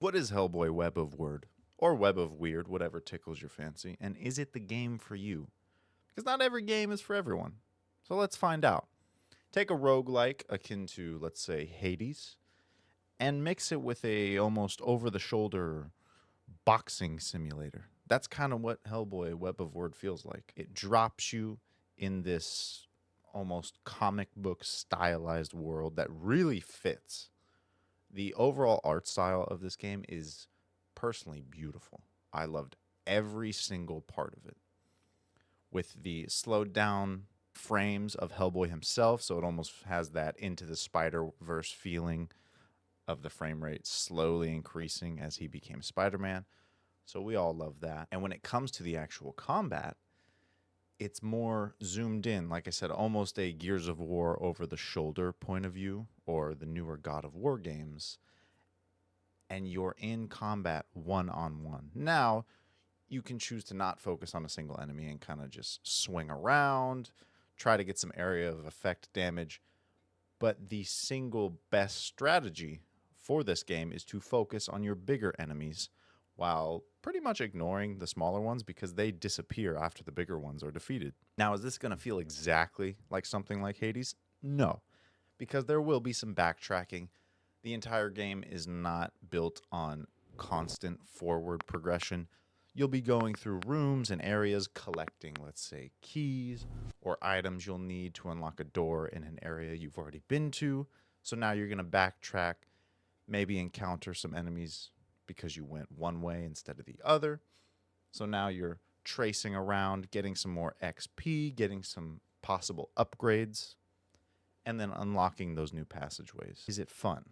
What is Hellboy Web of Wryd? Or Web of Weird, whatever tickles your fancy, and is it the game for you? Because not every game is for everyone. So let's find out. Take a roguelike akin to, let's say, Hades, and mix it with a almost over-the-shoulder boxing simulator. That's kind of what Hellboy Web of Wryd feels like. It drops you in this almost comic book stylized world that really fits. The overall art style of this game is personally beautiful. I loved every single part of it. With the slowed down frames of Hellboy himself, so it almost has that Into the Spider-Verse feeling of the frame rate slowly increasing as he became Spider-Man. So we all love that. And when it comes to the actual combat, it's more zoomed in. Like I said, almost a Gears of War over the shoulder point of view, or the newer God of War games. And you're in combat one-on-one. Now, you can choose to not focus on a single enemy and kind of just swing around, try to get some area of effect damage. But the single best strategy for this game is to focus on your bigger enemies while pretty much ignoring the smaller ones because they disappear after the bigger ones are defeated. Now, is this going to feel exactly like something like Hades? No, because there will be some backtracking. The entire game is not built on constant forward progression. You'll be going through rooms and areas collecting, let's say, keys or items you'll need to unlock a door in an area you've already been to. So now you're going to backtrack, maybe encounter some enemies because you went one way instead of the other. So now you're tracing around, getting some more XP, getting some possible upgrades, and then unlocking those new passageways. Is it fun?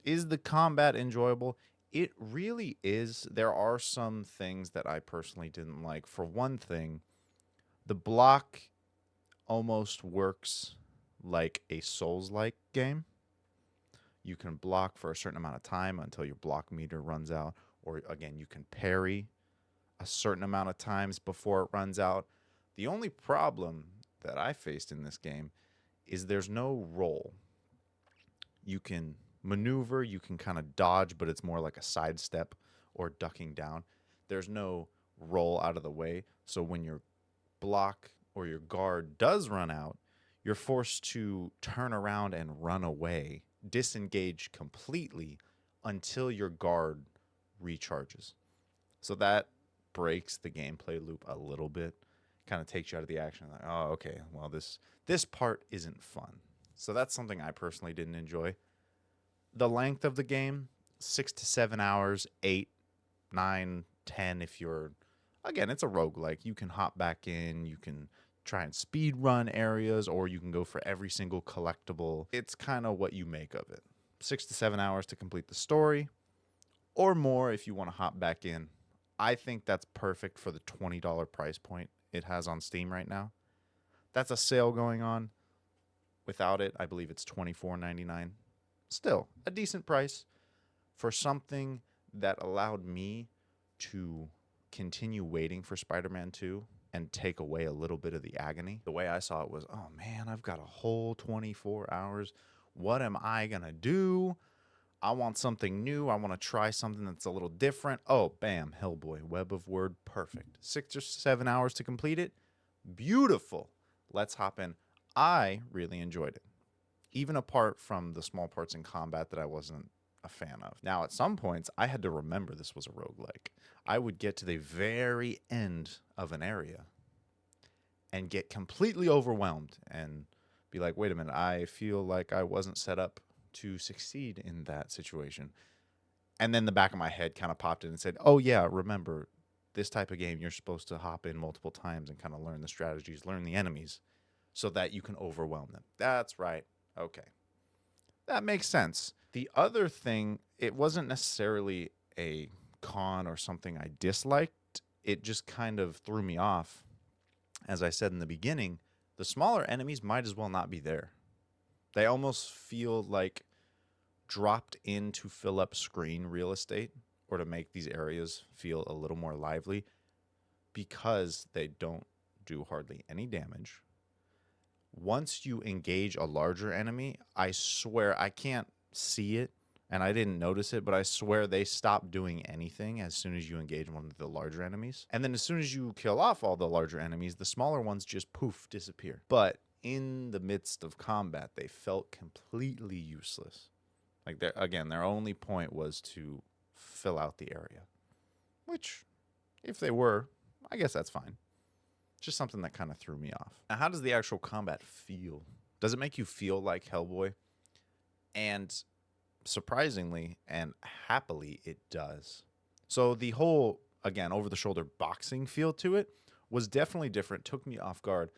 Is the combat enjoyable? It really is. There are some things that I personally didn't like. For one thing, the block almost works like a Souls-like game. You can block for a certain amount of time until your block meter runs out. Or again, you can parry a certain amount of times before it runs out. The only problem that I faced in this game is there's no roll. You can maneuver, you can kind of dodge, but it's more like a sidestep or ducking down. There's no roll out of the way. So when your block or your guard does run out, you're forced to turn around and run away, disengage completely until your guard recharges. So that breaks the gameplay loop a little bit. Kind of takes you out of the action. Like, oh, okay, well, this part isn't fun. So that's something I personally didn't enjoy. The length of the game, 6 to 7 hours, 8, 9, 10 if you're, again, it's a roguelike. You can hop back in, you can try and speed run areas, or you can go for every single collectible. It's kind of what you make of it. 6 to 7 hours to complete the story, or more if you want to hop back in. I think that's perfect for the $20 price point it has on Steam right now. That's a sale going on. Without it, I believe it's $24.99. Still, a decent price for something that allowed me to continue waiting for Spider-Man 2 and take away a little bit of the agony. The way I saw it was, oh man, I've got a whole 24 hours. What am I going to do? I want something new. I want to try something that's a little different. Oh, bam, Hellboy, Web of Wryd, perfect. 6 or 7 hours to complete it. Beautiful. Let's hop in. I really enjoyed it, even apart from the small parts in combat that I wasn't a fan of. Now, at some points, I had to remember this was a roguelike. I would get to the very end of an area and get completely overwhelmed and be like, wait a minute, I feel like I wasn't set up to succeed in that situation. And then the back of my head kind of popped in and said, oh yeah, remember, this type of game, you're supposed to hop in multiple times and kind of learn the strategies, learn the enemies, so that you can overwhelm them. That's right. Okay. That makes sense. The other thing, it wasn't necessarily a con or something I disliked. It just kind of threw me off. As I said in the beginning, the smaller enemies might as well not be there. They almost feel like dropped in to fill up screen real estate or to make these areas feel a little more lively because they don't do hardly any damage. Once you engage a larger enemy, I swear I can't see it, and I didn't notice it, but I swear they stop doing anything as soon as you engage one of the larger enemies. And then as soon as you kill off all the larger enemies, the smaller ones just poof, disappear. But in the midst of combat, they felt completely useless. Like, their only point was to fill out the area. Which, if they were, I guess that's fine. Just something that kind of threw me off. Now, how does the actual combat feel? Does it make you feel like Hellboy? And surprisingly and happily, it does. So the whole, again, over-the-shoulder boxing feel to it was definitely different. Took me off guard.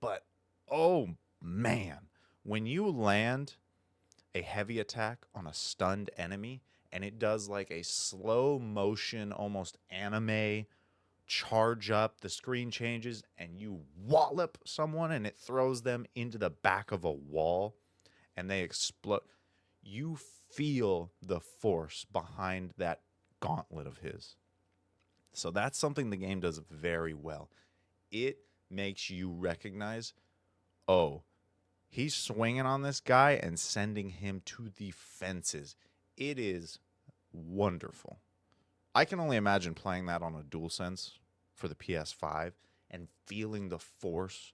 But, oh, man. When you land a heavy attack on a stunned enemy, and it does like a slow motion, almost anime charge up, the screen changes, and you wallop someone, and it throws them into the back of a wall, and they explode. You feel the force behind that gauntlet of his. So that's something the game does very well. It makes you recognize, oh, he's swinging on this guy and sending him to the fences. It is wonderful. I can only imagine playing that on a DualSense for the PS5 and feeling the force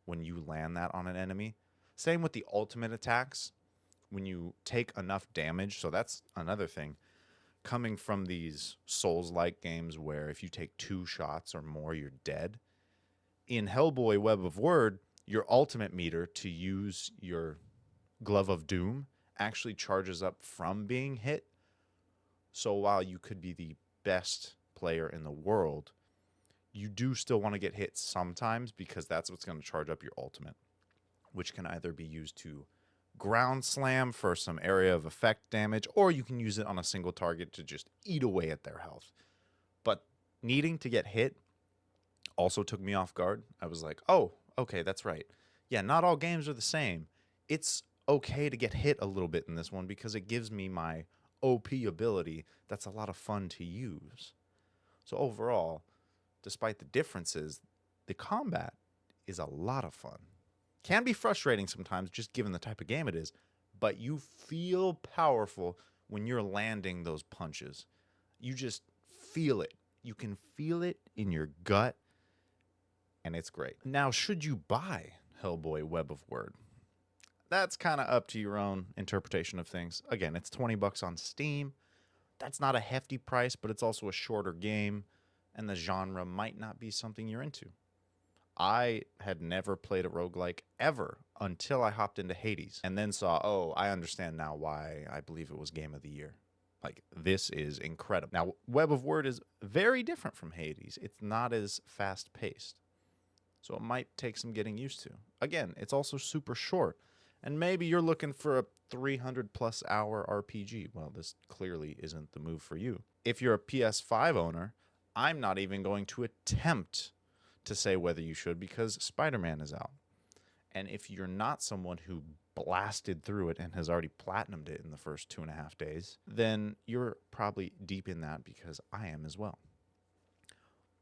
when you land that on an enemy. Same with the ultimate attacks. When you take enough damage, so that's another thing. Coming from these Souls-like games where if you take 2 shots or more, you're dead. In Hellboy Web of Wryd, your ultimate meter to use your Glove of Doom actually charges up from being hit. So while you could be the best player in the world, you do still want to get hit sometimes because that's what's going to charge up your ultimate, which can either be used to ground slam for some area of effect damage, or you can use it on a single target to just eat away at their health. But needing to get hit also took me off guard. I was like, oh, okay, that's right. Yeah, not all games are the same. It's okay to get hit a little bit in this one because it gives me my OP ability that's a lot of fun to use. So overall, despite the differences, the combat is a lot of fun. Can be frustrating sometimes just given the type of game it is, but you feel powerful when you're landing those punches. You just feel it. You can feel it in your gut, and it's great. Now, should you buy Hellboy Web of Wryd? That's kind of up to your own interpretation of things. Again, it's $20 on Steam. That's not a hefty price, but it's also a shorter game, and the genre might not be something you're into. I had never played a roguelike ever until I hopped into Hades and then saw, oh, I understand now why I believe it was Game of the Year. Like, this is incredible. Now, Web of Wryd is very different from Hades. It's not as fast-paced, so it might take some getting used to. Again, it's also super short, and maybe you're looking for a 300-plus hour RPG. Well, this clearly isn't the move for you. If you're a PS5 owner, I'm not even going to attempt to say whether you should because Spider-Man is out. And if you're not someone who blasted through it and has already platinumed it in the first 2.5 days, then you're probably deep in that because I am as well.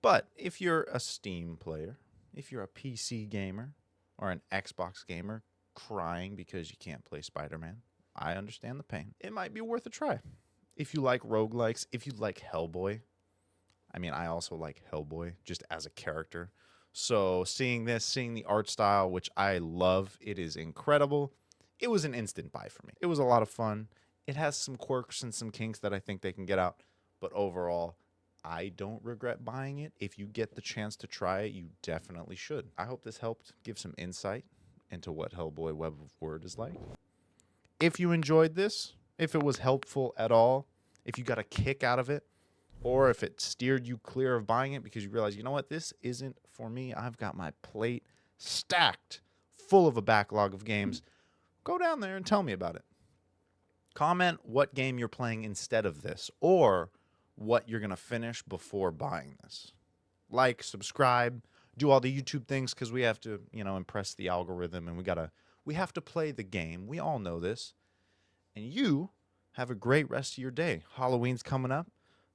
But if you're a Steam player, if you're a PC gamer or an Xbox gamer crying because you can't play Spider-Man, I understand the pain. It might be worth a try. If you like roguelikes, if you like Hellboy, I mean, I also like Hellboy just as a character. So seeing this, seeing the art style, which I love, it is incredible. It was an instant buy for me. It was a lot of fun. It has some quirks and some kinks that I think they can get out. But overall, I don't regret buying it. If you get the chance to try it, you definitely should. I hope this helped give some insight into what Hellboy Web of Wryd is like. If you enjoyed this, if it was helpful at all, if you got a kick out of it, or if it steered you clear of buying it because you realize, you know what, this isn't for me. I've got my plate stacked full of a backlog of games. Go down there and tell me about it. Comment what game you're playing instead of this or what you're going to finish before buying this. Like, subscribe, do all the YouTube things because we have to, impress the algorithm and we have to play the game. We all know this. And you have a great rest of your day. Halloween's coming up.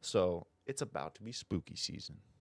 So it's about to be spooky season.